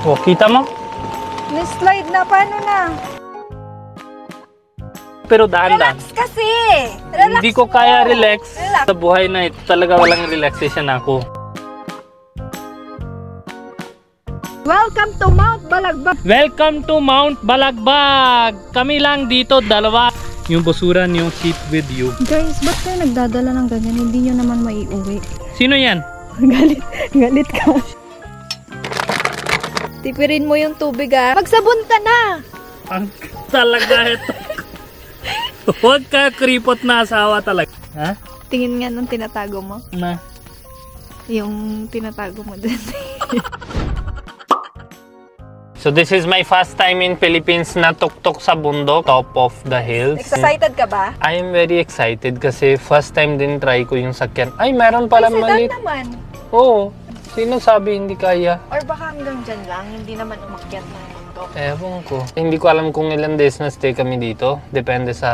O, kita mo? Ni-slide na, paano na? Pero daan-daan. Relax kasi! Relax Hindi ko mo. kaya relax. Relax. Sa buhay na ito, talaga walang relaxation ako. Welcome to Mount Balagbag! Welcome to Mount Balagbag! Kami lang dito, dalawa. Yung basuran yung keep with you. Guys, ba't kayo nagdadala ng ganyan? Hindi nyo naman maiuwi. Sino yan? Galit ka. Tipirin mo yung tubig ah. Magsabon ka na! Ang talaga ito. Huwag ka kripot na asawa talaga. Ha? Tingin nga nung tinatago mo. Na? Yung tinatago mo dun. So this is my first time in Philippines na tuktok sa bundok, top of the hills. Excited ka ba? I am very excited kasi first time din try ko yung sakyan. Ay, meron pala maliit. naman. Oo. Sino sabi hindi kaya? Or baka hanggang dyan lang, hindi naman umakyat na yung bundok. Ewan ko. Hindi ko alam kung ilang days na stay kami dito. Depende sa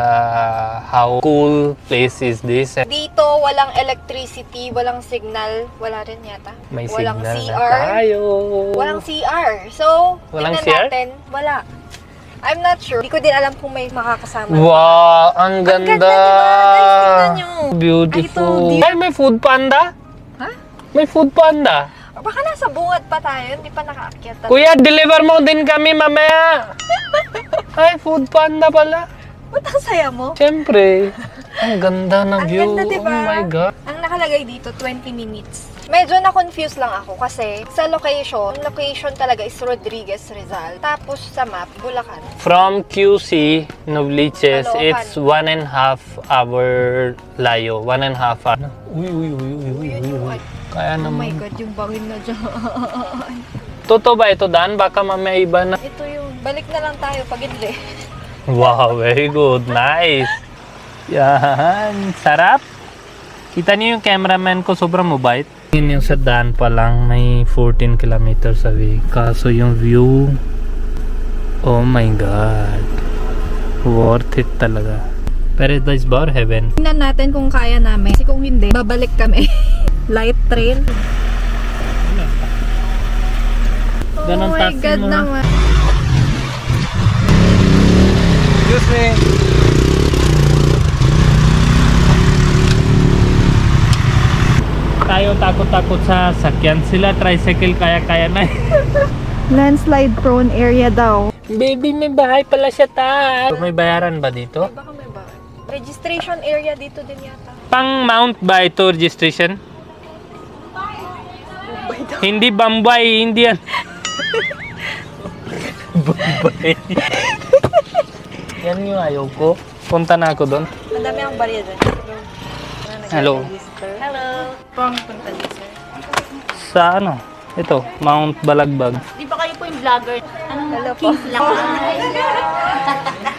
how cool place is this. Dito, walang electricity, walang signal. Wala rin yata. May walang signal CR. na tayo. Walang CR. So, Walang tingnan CR? natin. Wala. I'm not sure. Hindi ko din alam kung may makakasama. Wow! Ang ganda! Ang ganda, diba? Guys, tingnan nyo. Beautiful. Ay, Ay, may food panda? Ha? May food panda? Baka nasa bungad pa tayo, hindi pa nakaakyat. Kuya, deliver mo din kami mamaya. Ay, food panda pala. Ba't ang saya mo? Siyempre. Ang ganda ng Ang view. ganda, diba? Oh my God. Ang nakalagay dito, 20 minutes. Medyo na-confuse lang ako kasi sa location, yung location talaga is Rodriguez, Rizal. Tapos sa map, Bulacan. From QC, Novliches, Caloocan. it's 1.5 hour layo. 1.5 hour. Uy. Kaya Oh my naman. God, yung bangin na dyan. Totoo ba ito, Dan? Baka mamaya iba na. Ito yun. Balik na lang tayo pag hindi. Wow, very good. Nice. Yan. Sarap. Kita niyo yung cameraman ko, sobrang mabait. Yun yung sa daan pa lang, may 14 kilometers away. Kaso yung view, oh my God. Worth it talaga. Paradise ba or heaven? Tingnan natin kung kaya namin. Kasi kung hindi, babalik kami. Light trail. Ganon Oh my taxi God mo na. naman. Excuse me. Tayo takot-takot sa sakyan. Sila tricycle kaya-kaya na. Landslide prone area daw. Baby, may bahay pala siya ta. May bayaran ba dito? Baka may ba? Registration area dito din yata. Pang Mount ba ito registration? Hindi Bombay, hindi yan. Bombay. Yan yung ayaw ko. Punta na ako doon. Madami ang barya doon. Hello. Hello. Pang punta dito, sir. Sa ano? Ito, Mount Balagbag. Di ba kayo po yung vlogger? Anong Hello po. kings lang?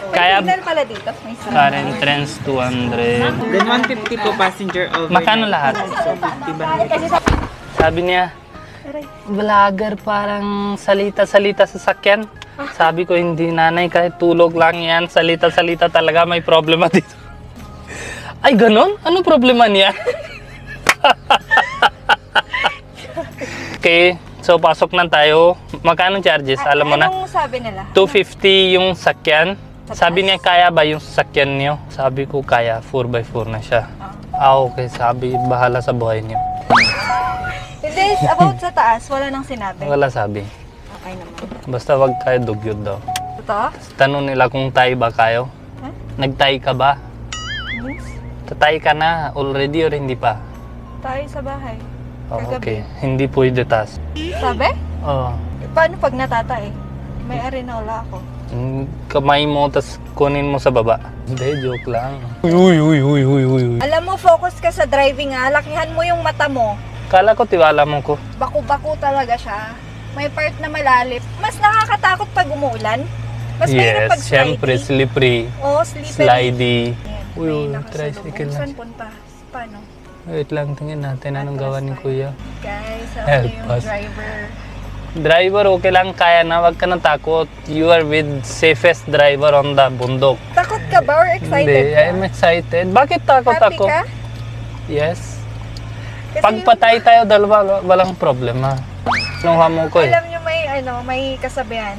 Kaya Signal pala dito. May car entrance 200. Then 150 po passenger over. Magkano lahat? So 50 ba? Sabi niya, vlogger parang salita-salita sa sakyan. Sabi ko, hindi nanay, kahit tulog lang yan. Salita-salita talaga, may problema dito. Ay, ganon? Ano problema niya? Okay, so pasok na tayo. Magkano charges? Alam mo na? Anong sabi nila? 250 yung sakyan. Sabi niya, kaya ba yung sakyan niyo? Sabi ko, kaya. 4x4 na siya. Okay. Sabi, bahala sa buhay niyo. Hindi, about sa taas, wala nang sinabi. Wala sabi. Okay naman. Basta wag kayo dugyod daw. Totoo? Tanong nila kung tayo ba kayo. Huh? Nagtay ka ba? Yes. Tatay ka na already or hindi pa? Tayo sa bahay. Oh, Kagabi. okay. Hindi pwede tas. Sabi? Oh. Paano pag natatay? May arinola ako. Kamay mo tas kunin mo sa baba. Hindi, joke lang. Uy. Alam mo, focus ka sa driving ha. Lakihan mo yung mata mo. Kala ko tiwala mo ko. Baku-baku talaga siya. May part na malalim. Mas nakakatakot pag umuulan. Mas mahirap pag Yes, syempre slippery. Oo, slippery. Slidey. Yan, Uy, may nakasalubong. tricycle na Saan siya. punta? Paano? Wait lang, tingnan natin anong gawa ni kuya. Guys, ako Help yung us. driver. Driver, okay lang, kaya na. Wag ka nang takot. You are with safest driver on the bundok. Takot ka ba or excited Hindi, ka? I'm excited. Bakit takot Happy ako? ka? Yes. Kasi Pag patay tayo dalawa, walang problema. Kinuha mo ko eh. Alam nyo, may may kasabihan.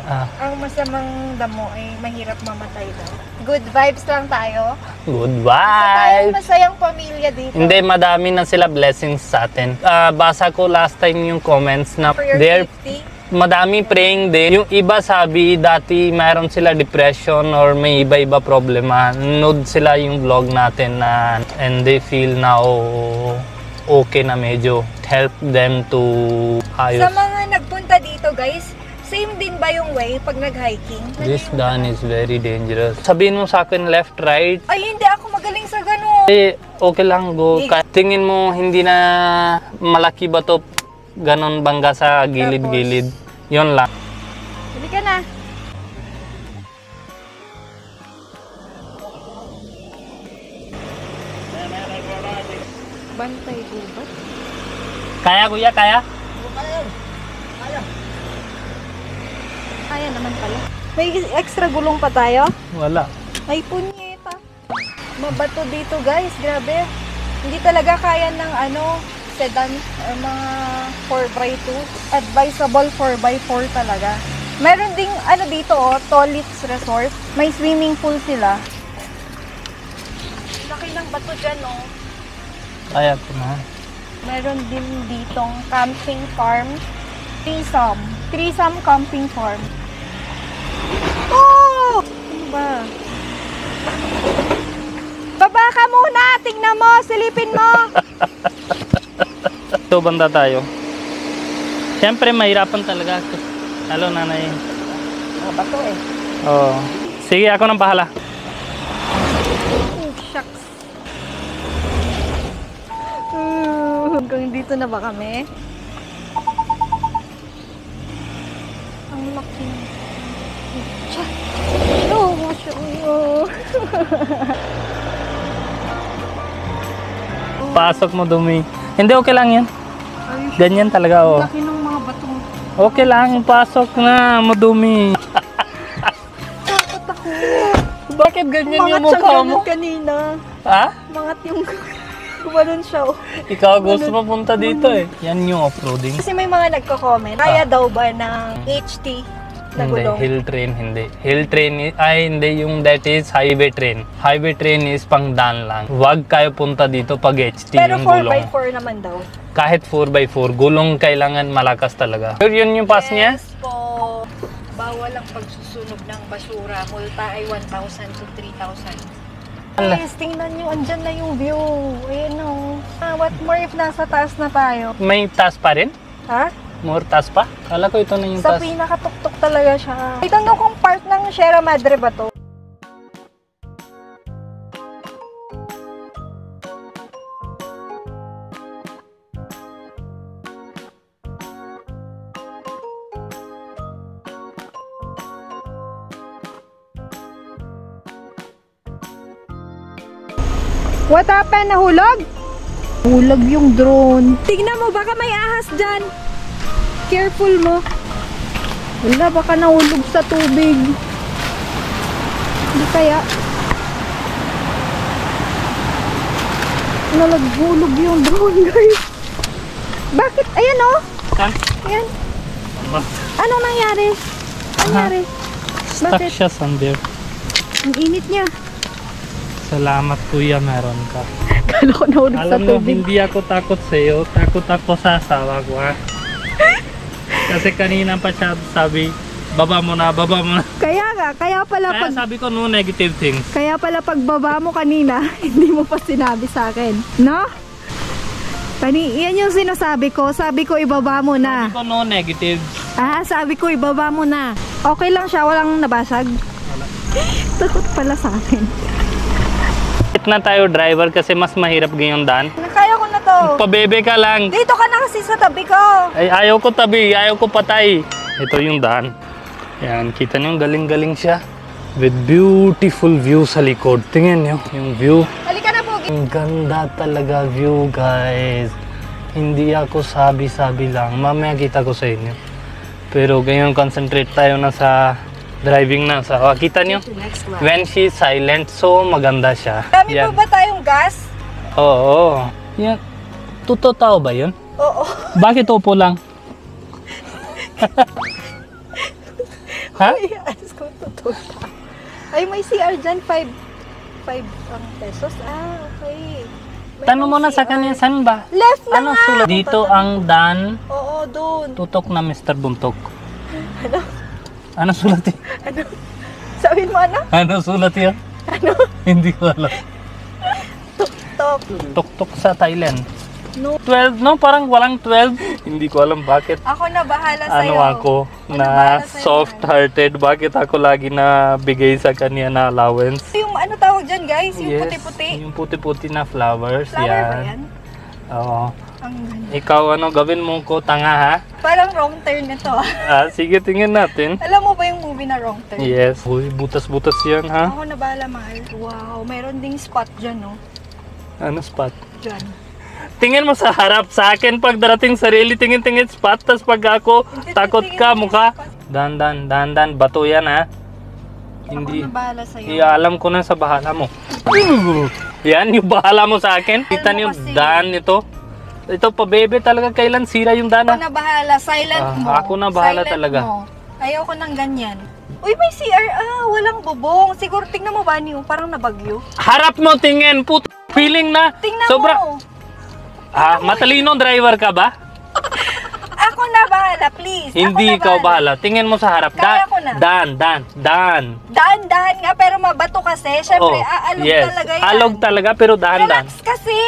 Ah, Ang masamang damo ay mahirap mamatay daw. Good vibes lang tayo. good Tayo vibes. masayang pamilya dito. Hindi, madami na sila blessings sa atin. Basa ko last time yung comments na For your they're safety. madami praying din. Yung iba sabi dati mayroon sila depression or may iba-iba problema. Nanood sila yung vlog natin na and they feel now okay na medyo. Help them to ayos. Sa mga nagpunta dito guys, same din ba yung way pag nag-hiking? This daan is very dangerous. Sabihin mo sa akin left, right. Ay, hindi ako magaling sa ganun. Okay lang, go. Tingin mo hindi na malaki ba to ganon bangga sa gilid-gilid. Yun lang. Hindi ka na. Bantay gubat. Kaya kuya, kaya? Kaya naman pala. May extra gulong pa tayo? Wala. Ay, punyeta. Mabato dito guys, grabe. Hindi talaga kaya ng sedan or mga 4x2. Advisable 4x4 talaga. Meron ding dito Tolits Resort. May swimming pool sila. Laki ng bato dyan Kaya ko na. Meron din ditong camping farm. Threesome camping farm. Oh! Ano ba? Baba ka muna! Tingnan mo! Silipin mo! Ito banda tayo. Siyempre mahirapan talaga. Halo nanay. Bato eh. Oo. Sige, ako nang bahala. Oh, shucks. Hanggang dito na ba kami? Ang laki. Tcha! Oh, masyaallah. Pasok mo dumi. Hindi, okay lang yan. Ganyan talaga, oh. Laki ng mga bato. Okay lang, pasok na, madumi. Takot ako. Bakit ganyan Mangat yung siyang mukha ganun mo? kanina. Ha? Mangat yung gumanon siya. Ikaw gusto mo punta dito eh. Yan yung off-roading. Kasi may mga nagko-comment. Kaya daw ba ng HT na Hindi, gulong? hill train, hindi. Hill train, hindi yung that is highway train. Highway train is pang daan lang. Huwag kayo punta dito pag HT Pero yung gulong. 4x4 naman daw. Kahit 4x4, gulong kailangan malakas talaga. Pero yun yung pass niya? Yes po. Bawal ang pagsusunog ng basura. Multa ay 1,000 to 3,000. Ala. Guys, tingnan nyo. Andyan na yung view. Ayan o. What more if nasa taas na tayo? May taas pa rin? Ha? More taas pa? Kala ko ito na yung Sa taas. pinakatuktok talaga siya. Ito no kung part ng Sierra Madre ba to? What happened? Nahulog? Hulog yung drone. Tignan mo, baka may ahas dyan. Careful mo. Wala, baka nahulog sa tubig. Hindi kaya. Nalaghulog yung drone, guys. Bakit? Ayan o. Saan? Ayan. Ba? Anong nangyari? Nangyari? Stuck Bakit? siya somewhere. Ang init niya. Salamat kuya, meron ka. Kala ko nahulog sa Alam mo, tubig. hindi ako takot sa'yo. Takot ako sa asawa ko, ha? Kasi kanina pa siya sabi, baba mo na, baba mo na. Kaya pala Kaya sabi ko, no negative things. Kaya pala pagbaba mo kanina, hindi mo pa sinabi sa akin. No? Yan yung sinasabi ko. Sabi ko ibaba mo na. Sabi ko, no negative. Sabi ko ibaba mo na. Okay lang siya, walang nabasag. Wala. Takot pala sa akin. Na tayo driver kasi mas mahirap ganyan daan. Kaya ko na to. Pabebe ka lang. Dito ka na kasi sa tabi ko. Ay, ayaw ko tabi, ayaw ko patay. Ito yung daan. Yan, kita nyo, galing-galing siya. With beautiful view sa likod. Tingnan nyo, yung view. Halika na, Pogi. Ang ganda talaga view, guys. Hindi ako sabi-sabi lang. Mamaya kita ko sa inyo. Pero ganyan, concentrate tayo na sa driving na. Sa, kita nyo, when she's silent, so maganda siya. Dami pa ba tayong gas? Oo. Yan. Totoo ba yun? Oo. Bakit upo lang? Ha? Ay, alas ko tututa. Ay, may CR dyan. 5 ang pesos. Ah, okay. May Tanong mo na sa CR. kanya, saan ba? Left na Ano nga. sulat? Dito ang Dan Oo, doon. tutok na Mr. Buntok. Ano? Ano sulat yun? Ano? Sabihin mo ano? Ano sulat yun? Ano? Hindi ko alam. Top. Tuktok sa Thailand. No. 12, no? Parang walang 12. Hindi ko alam bakit. Ako na bahala sa'yo. Ano ako Ano na bahala sa'yo, soft-hearted. Bakit ako lagi na bigay sa kanya na allowance? Yung ano tawag dyan, guys? Yung Yes, puti-puti. Yung puti-puti na flowers. Flower ba yan. yan? Oo. Ang ganda. Ikaw ano, gawin mo ko tanga ha? Parang wrong turn ito. Sige, tingnan natin. Alam mo ba yung movie na Wrong Turn? Yes. Uy, butas-butas yan ha? Ako na bahala, mahal. Wow, meron ding spot dyan, no? Ano spot? Dyan. Tingin mo sa harap sa akin pag darating sarili, tingin-tingin spot. Tapos pag ako, takot ka, mukha. Dan, bato yan ha? Hindi. Ako na bahala sa'yo. Alam ko na sa bahala mo. Yan, yung bahala mo sa akin. Kita mo niyo, kasi. Dan ito. Ito pa bebe talaga, kailan sira yung Dan Ako ha? na bahala, silent mo. Ako na bahala Silent talaga. Mo. Ayoko ng ganyan. Uy, may CR. Walang bubong. Siguro, tingnan mo ba niyo? Parang nabagyo. Harap mo tingin, puto. Feeling na. Tingnan Sobra. mo. Matalino driver ka ba? Ako na bahala, please. Hindi Ako na ikaw bahala. Tingin mo sa harap. Kaya ko na. Dan. Dahan-dahan nga, pero mabato kasi. Siyempre, aalog yes. talaga yan. Alog talaga, pero dahan-dahan. Relax kasi.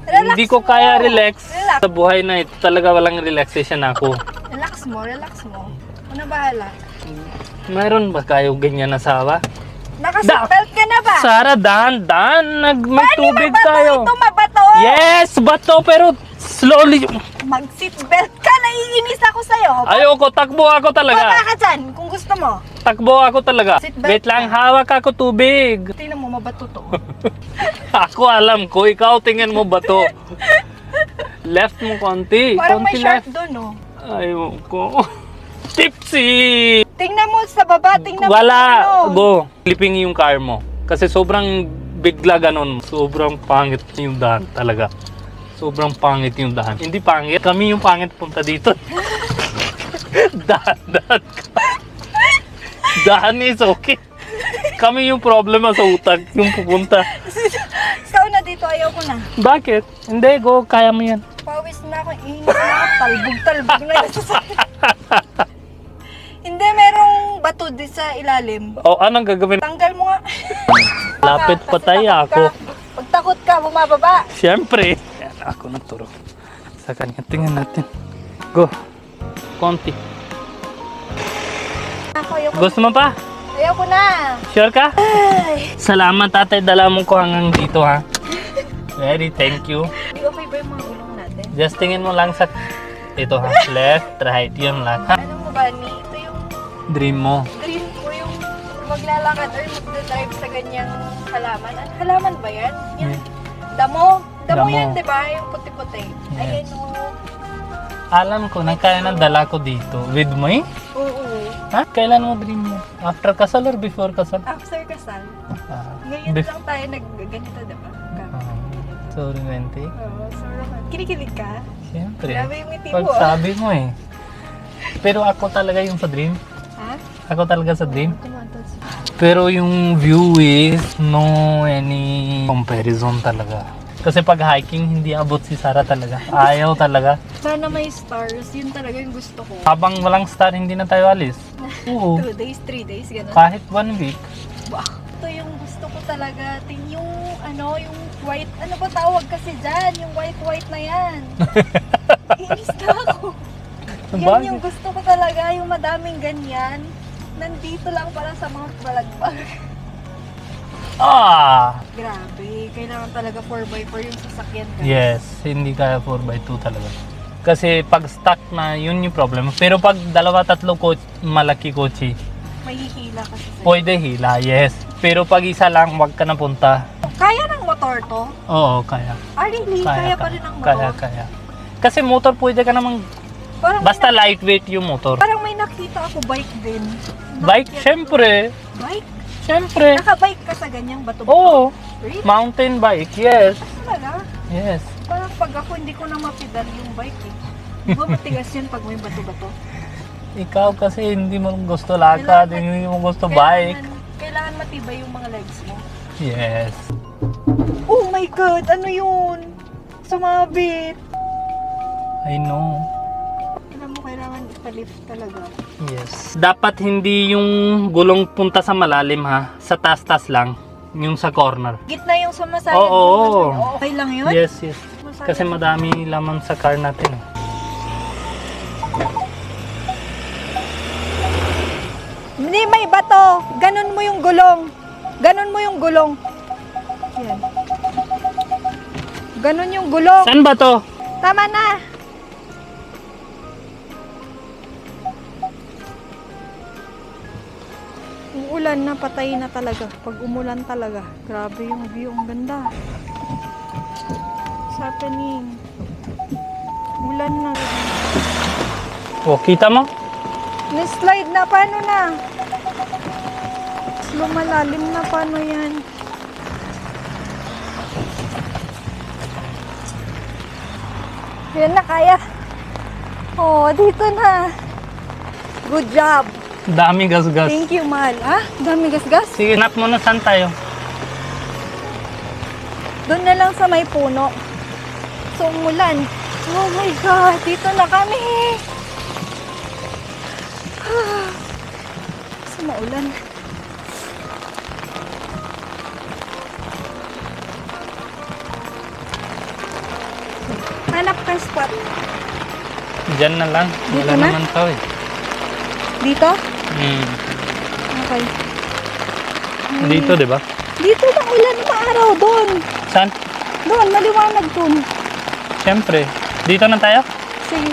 Relax Hindi ko mo. kaya relax. Relax. Sa buhay na ito talaga walang relaxation ako. Relax mo. Ako na bahala. Mayroon ba kayo ganyan asawa? Naka-seatbelt ka na ba? Sara, dahan. May tubig mabato tayo. ito, mabato. Yes, bato pero slowly. Mag-seatbelt ka, naiinis ako sa'yo. Ayoko, takbo ako talaga. Baba ka dyan, kung gusto mo. Takbo ako talaga. Seatbelt Wait lang, ka. hawak ako tubig. Tingnan mo, mabato to. Ako alam ko, ikaw tingin mo ba to? Left mo konti. Parang konti may shark left. doon, no? Ayoko. Tipsy! Tingnan mo sa baba, tingnan mo. Wala. ano. Go. Clipping yung car mo. Kasi sobrang bigla ganun. Sobrang pangit yung daan talaga. Sobrang pangit yung daan. Hindi pangit. Kami yung pangit punta dito. Daan. Daan is okay. Kami yung problema sa utak. Yung pupunta. Ikaw na dito, ayaw ko na. Bakit? Hindi, go. Kaya mo yan. Pawis na ako, inis na ako, talbog na yung sasakyan. Hindi, merong bato di sa ilalim. O, anong gagawin? Tanggal mo nga. Lapit Kasi patay takot ako. ka. Pag takot ka, bumababa. Siyempre. Yan, ako nagturo. Sa kanya, tingnan natin. Go. Konti. Ayoko Gusto mo pa? Ayoko na. Sure ka? Ay. Salamat tatay, dala mo ko hanggang dito ha. Very thank you. Okay ba yung mga gulong natin? Just tingin mo lang sa ito ha. Left, right, yun lang ha. Ano mo ba, ni? Ito yung Dream mo. dream ko, yung maglalakad or magdadrive sa ganyang halaman. Ano, halaman ba yan? Yan. Damo. Damo Damo. yan, di ba? Yung puti-puti. Yes. Ayan o. Alam ko, nagkaya ng dala ko dito. With me? Oo. Ha? Kailan mo dream mo? After kasal or before kasal? After kasal. Ah, Ngayon bef- lang tayo nag-ganito, di ba? Ah, so romantic. Oo, so romantic. Kinikilig ka? Siyempre. Grabe yung ngiti Pag mo. sabi mo eh. Pero ako talaga yung sa dream. Ha? Ako talaga sa dream. Tumatas. Pero yung view is no any comparison talaga. Kasi pag hiking, hindi abot si Sarah talaga. Ayaw talaga. Sana may stars. Yun talaga yung gusto ko. Habang walang star, hindi na tayo alis. Oo. 2 days, 3 days, gano'n. Kahit 1 week. Wow. Ito yung gusto ko talaga. Yung ano, yung white, ano ba tawag kasi dyan? Yung white na yan. Inis na ako. Yan Bakit? yung gusto ko talaga, yung madaming ganyan. Nandito lang para sa mga balagbag. Ah! Grabe, kailangan talaga 4x4 yung sasakyan ka. Yes, hindi kaya 4x2 talaga. Kasi pag stuck na, yun yung problem. Pero pag dalawa, tatlo malaki kotse, May hihila kasi sa'yo. pwede hila, yes. Pero pag isa lang, wag ka na punta. Kaya ng motor to? Oo, kaya. Ah, really? Kaya pa rin ang motor? Kaya. Kasi motor pwede ka namang, Parang basta lightweight yung motor. Parang may nakita ako bike din. Bike, syempre. Bike? Syempre. Nakabike ka sa ganyang bato? Oo. Really? Mountain bike, yes. Talaga? Yes. Parang pag ako hindi ko na mapidal yung bike eh. Di ba matigas yan pag may bato-bato? Ikaw kasi hindi mo gusto lakad, hindi mo gusto bike. Kailangan matibay yung mga legs mo. Yes. Oh my God! Ano yun? Sumabit! I know. Alam mo, kailangan ipalift talaga. Yes. Dapat hindi yung gulong punta sa malalim ha. Sa taas-taas lang. Yung sa corner. Gitna yung sumasayad. Oo. Okay lang yun? Yes, yes. Kasi madami laman sa car natin. Hindi, may bato. Ganon mo yung gulong. Ganon mo yung gulong. Yan. Ganon yung gulong. Saan ba to? Tama na. Uulan na, patay na talaga. Pag umulan talaga. Grabe yung view. Ang ganda. What's happening? Ulan na. Oh, kita mo? Ni-slide na. Paano na? Lumalalim na. Paano yan? Yan na, kaya. Oh, dito na. Good job. Dami gas-gas. Thank you, mahal. Ha? Dami gas-gas? Sige, hanap mo na saan tayo. Doon na lang sa may puno. So, umulan. Oh my God, dito na kami. Sa maulan. Hanap ka spot. Diyan na lang. Dito Wala na? naman to eh. Dito? Okay. Dito, di ba? Dito maulan pa araw. Doon. Saan? Doon, maliwanag doon. Siyempre. Dito na tayo? Sige.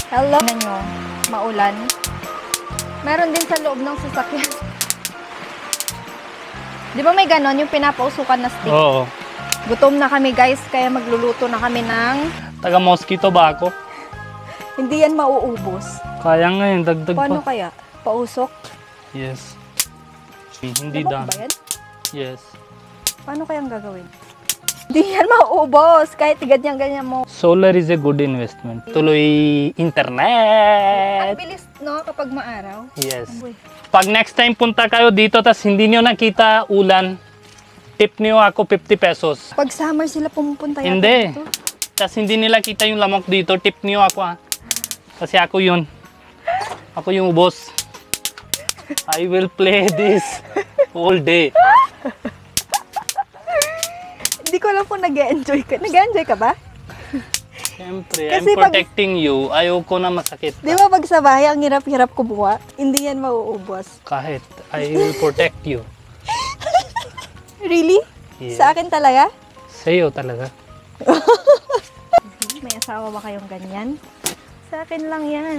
Hello. Tignan nyo, maulan. Meron din sa loob ng sasakyan. Di ba may ganon yung pinapausukan na stick? Oo. Gutom na kami guys, kaya magluluto na kami ng... Taga-mosquito ba ako? Hindi yan mauubos. Kaya nga yun, dagdag Paano pa. kaya? Pausok? Yes. Hindi Lamok done. ba yan? Yes. Paano kayang gagawin? Hindi yan mauubos, kahit ganyan-ganyan mo. Solar is a good investment. Tuloy Ang internet. bilis, no? Kapag maaraw. Yes. Uy. Pag next time punta kayo dito tas hindi nyo nakita ulan, tip nyo ako 50 pesos. Pag summer sila pumupunta yata Hindi. dito. Tas hindi nila kita yung lamok dito, tip nyo ako ha. Kasi ako yun. Ako yung boss. I will play this all day. Hindi ko alam kung nag-enjoy ka. Nag-enjoy ka ba? Siyempre, Kasi I'm protecting you. Ayoko na masakit Di ka. ba pag sa bahay, ang hirap-hirap kumuha? Hindi yan mauubos. Kahit, I will protect you. Really? Yeah. Sa akin talaga? Sa'yo talaga. May asawa ba kayong ganyan? Sa akin lang yan.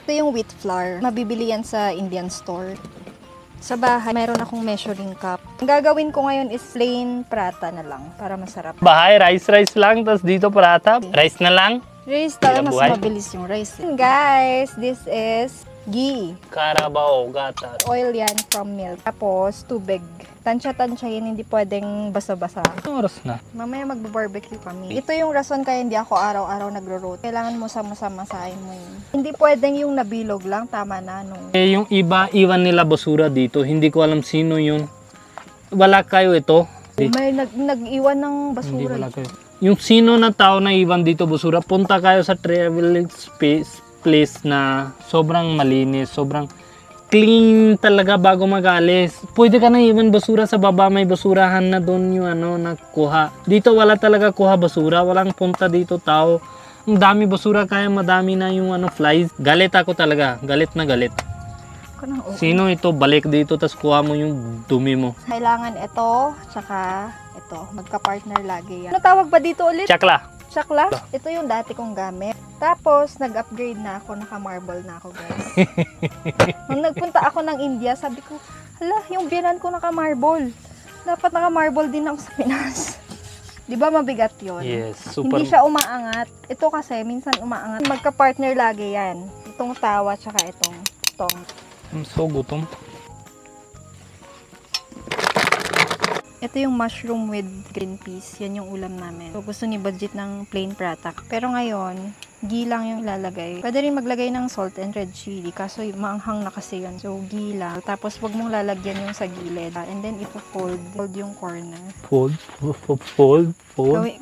Ito yung wheat flour. Mabibili yan sa Indian store. Sa bahay, mayroon akong measuring cup. Ang gagawin ko ngayon is plain prata na lang para masarap. Bahay, rice lang. Tas dito parata. Rice na lang. Rice talaga, mas buhay. mabilis yung rice. Guys, this is ghee. Carabao, gatas. Oil yan from milk. Tapos, tubig. Tansya-tansyahin, hindi pwedeng basa-basa. Anong oras na? Mamaya magbo-barbecue kami. Ito yung rason kaya hindi ako araw-araw nagro-roast. Kailangan mo sama-samasahin mo yun. Hindi pwedeng yung nabilog lang, tama na. Nung... Eh, yung iba, iwan nila basura dito. Hindi ko alam sino yun. Wala kayo ito. May nag-iwan ng Hindi basura. wala kayo. Yung sino na tao na iwan dito basura, punta kayo sa travel space place na sobrang malinis, sobrang clean talaga bago mag-alis. Pwede ka na iwan basura sa baba, may basurahan na doon yung ano, nakuha. Dito wala talaga kuha basura, walang punta dito tao. Ang dami basura, kaya madami na yung ano, flies. Galit ako talaga, galit na galit. Sino ito, balik dito, tas kuha mo yung dumi mo. Kailangan ito, tsaka ito. Magka-partner lagi yan. Ano tawag ba dito ulit? Chakla. Chakla? Ito yung dati kong gamit. Tapos, nag-upgrade na ako. Naka-marble na ako, guys. Nung nagpunta ako ng India, sabi ko, hala, yung biyanan ko naka-marble. Dapat naka-marble din ako sa Pinas. Di ba mabigat yun? Yes, super. Hindi siya umaangat. Ito kasi, minsan umaangat. Magka-partner lagi yan. Itong tawa, tsaka itong tong. I'm so gutom. Ito yung mushroom with green peas. Yan yung ulam namin. So, gusto ni budget ng plain prata. Pero ngayon, ghee lang yung ilalagay. Pwede rin maglagay ng salt and red chili. Kaso maanghang na kasi yun. So, ghee lang. Tapos, wag mong lalagyan yung sa gilid. And then, ipo-fold. Fold yung corner. Fold.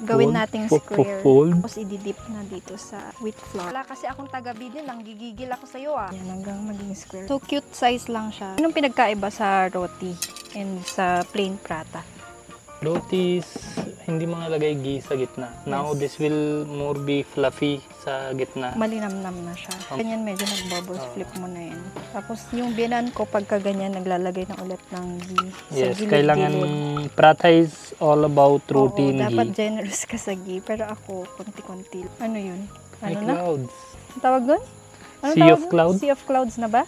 Gawin nating square. Fold. Tapos, ididip na dito sa wheat flour. Wala kasi akong taga-bidin lang. Gigigil ako sa'yo ah. Yan, hanggang maging square. So, cute size lang siya. Anong pinagkaiba sa roti and sa plain prata? Rotis, hindi mga lagay ghee sa gitna. Now, this will more be fluffy sa gitna. Malinamnam na siya. Ganyan medyo nag-bubbles, flip mo na yan. Tapos yung binan ko pagka ganyan, naglalagay na ulit ng ghee. Yes, kailangan prata is all about roti and dapat ghee. generous ka sa ghee. Pero ako, konti-konti. Ano yun? May Ano na? clouds. Ang tawag doon? Sea of clouds? Sea of clouds na ba?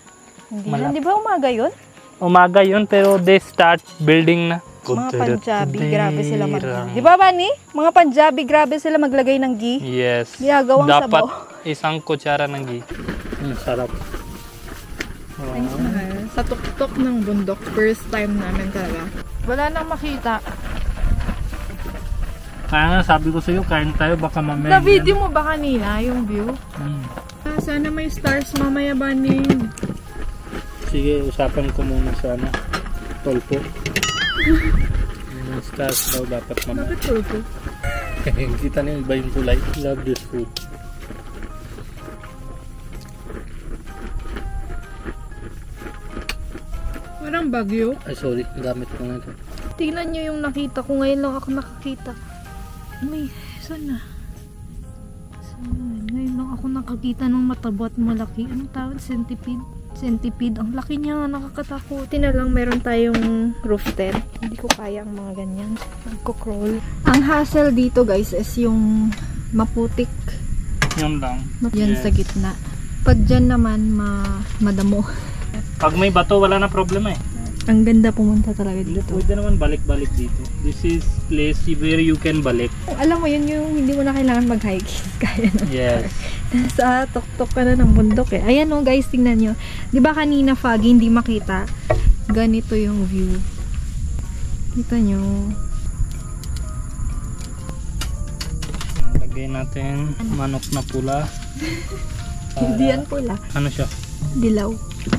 Hindi Malap- yan. Di ba umaga yun? Umaga yun, pero they start building na. Mga Punjabi, grabe sila mag-ghee. Di ba, Bani? Mga Punjabi, grabe sila maglagay ng ghee. Yes. Ginagawang Dapat sabaw. isang kutsara ng ghee. Sarap. Thanks, mahal. Sa tuktok ng bundok, first time namin talaga. Wala nang makita. Kaya nga, sabi ko sa'yo, kain tayo, baka mamaya. Na-video mo ba kanina yung view? Sana may stars mamaya, Bani. Sige, usapan ko muna sa tolpo. Yung stars daw dapat mamaya. Bakit tulpo? Kita niyo iba yung kulay. Love this food. Parang bagyo. Ay, sorry. Gamit ko na ito. Tingnan nyo yung nakita ko. Ngayon lang ako nakakita. May, saan na? Ngayon lang ako nakakita ng mataba at malaki. Anong tawag? Centipede? Centipede. Ang laki niya. Nakakatakot. Tina lang meron tayong roof tent. Hindi ko kaya ang mga ganyan. Nagko-crawl. Ang hassle dito guys is yung maputik. Yun lang. Yan Yes. sa gitna. Pag dyan naman madamo. Pag may bato, wala na problema eh. Ang ganda pumunta talaga Hindi, dito. pwede naman balik-balik dito. This is place where you can balik. Alam mo yun yung hindi mo na kailangan mag-hiking. Kaya na. Yes. Nasa tuktok ka na ng bundok eh. Ayan o guys, tingnan nyo. Di ba kanina foggy, hindi makita? Ganito yung view. Kita nyo. Lagay natin manok na pula. Hindi yan pula. Ano siya? Dilaw.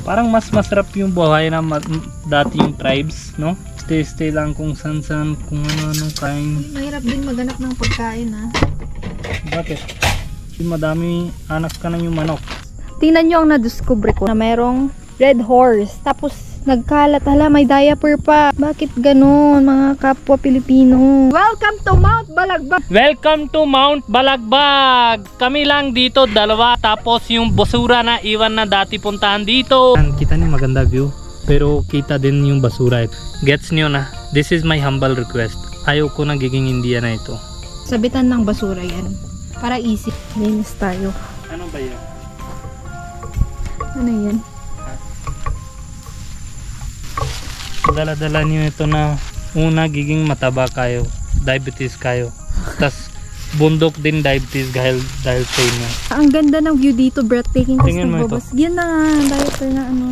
Parang mas masarap yung buhay na dati yung tribes, no? Stay lang kung san-san, kung ano-ano kain. Mahirap din maghanap ng pagkain ha. Bakit? Kasi madami anak ka na yung manok. Tingnan nyo ang nadiscover ko na merong red horse. Tapos nagkalat. Hala, may diaper pa. Bakit ganun mga kapwa Pilipino? Welcome to Mount Balagbag! Welcome to Mount Balagbag! Kami lang dito, dalawa. Tapos yung basura na iwan na dati puntahan dito. Kita niyo maganda view. Pero kita din yung basura. Gets niyo na? This is my humble request. Ayaw ko nagiging India na ito. Sabitan ng basura yan. Para easy. Linis tayo. Ano ba yan? Ano yan? Dala-dala niyo ito na una giging mataba kayo. Diabetes kayo. Tas bundok din diabetes dahil sa inyo. Ang ganda ng view dito, breathtaking. Tapos Tingnan mo nagbabas. Yan na nga, diaper na ano.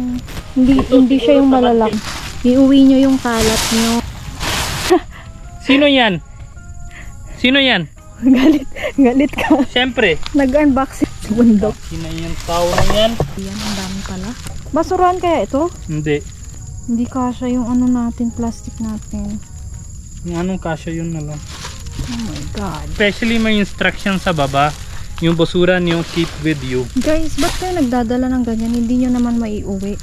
Hindi siya yung malalaki. Iuwi nyo yung kalat nyo. Sino yan? Sino yan? Galit ka. Siyempre. Nag-unboxing sa bundok. Sino yung tao na yan? Yan, ang dami pala. Basurahan kaya ito? Hindi. Hindi kasha yung ano natin, plastic natin. Yung anong kasya yun na lang. Oh my God. Especially may instruction sa baba. Yung basura niyo keep with you. Guys, ba't kayo nagdadala ng ganyan? Hindi nyo naman maiuwi.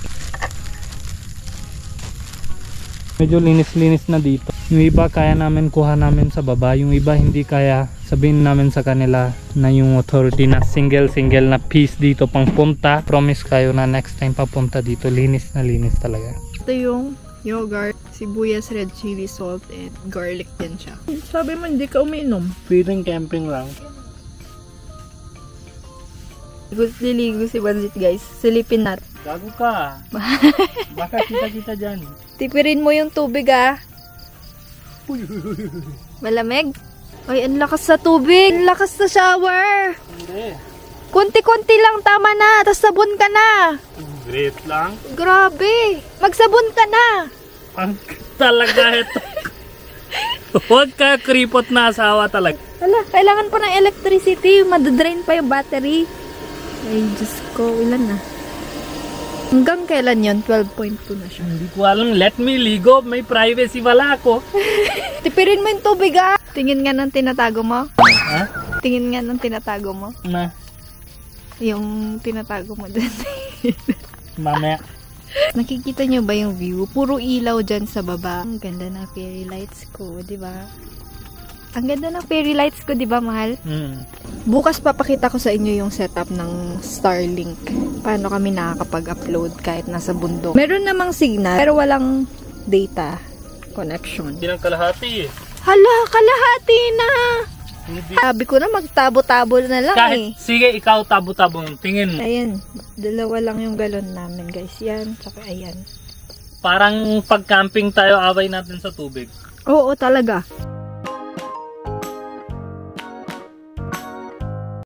Medyo linis-linis na dito. Yung iba kaya namin kuha namin sa baba. Yung iba hindi kaya. Sabihin namin sa kanila na yung authority na single na piece dito pang punta. Promise kayo na next time papunta dito. Linis na linis talaga. Ito yung yogurt, sibuyas, red chili, salt, and garlic din siya. Sabi mo, hindi ka umiinom. Feeling camping lang. Liligo si Banjit guys. Silipin natin. Gago ka. Baka kita-kita dyan. Tipirin mo yung tubig ah. Malamig? Ay, ang lakas sa tubig. Ang lakas sa shower. Hindi. Kunti-kunti lang, tama na. Tapos sabon ka na. Great lang. Grabe. Magsabon ka na. Ang talaga ito. Huwag ka kripot na asawa talaga. Wala, kailangan pa ng electricity. Madadrain pa yung battery. Ay, Diyos ko. Ilan na? Hanggang kailan yun? 12.2 na siya. Hindi ko alam. Let me ligo. May privacy wala ako. Tipirin mo yung tubig, ah. Tingin nga ng tinatago mo. Ha? Tingin nga ng tinatago mo. Na. Yung tinatago mo dyan. Mamaya. Nakikita nyo ba yung view? Puro ilaw dyan sa baba. Ang ganda ng fairy lights ko, di ba? Ang ganda ng fairy lights ko, di ba, mahal? Bukas papakita ko sa inyo yung setup ng Starlink. Paano kami nakakapag-upload kahit nasa bundok. Meron namang signal, pero walang data connection. Hindi lang kalahati eh. Hala, kalahati na! Hindi. Sabi ko na magtabo-tabo na lang Kahit, eh. sige, ikaw tabo-tabong. Tingin mo. Ayan, dalawa lang yung galon namin, guys. Yan, saka ayan. Parang pag-camping tayo, away natin sa tubig. Oo, talaga.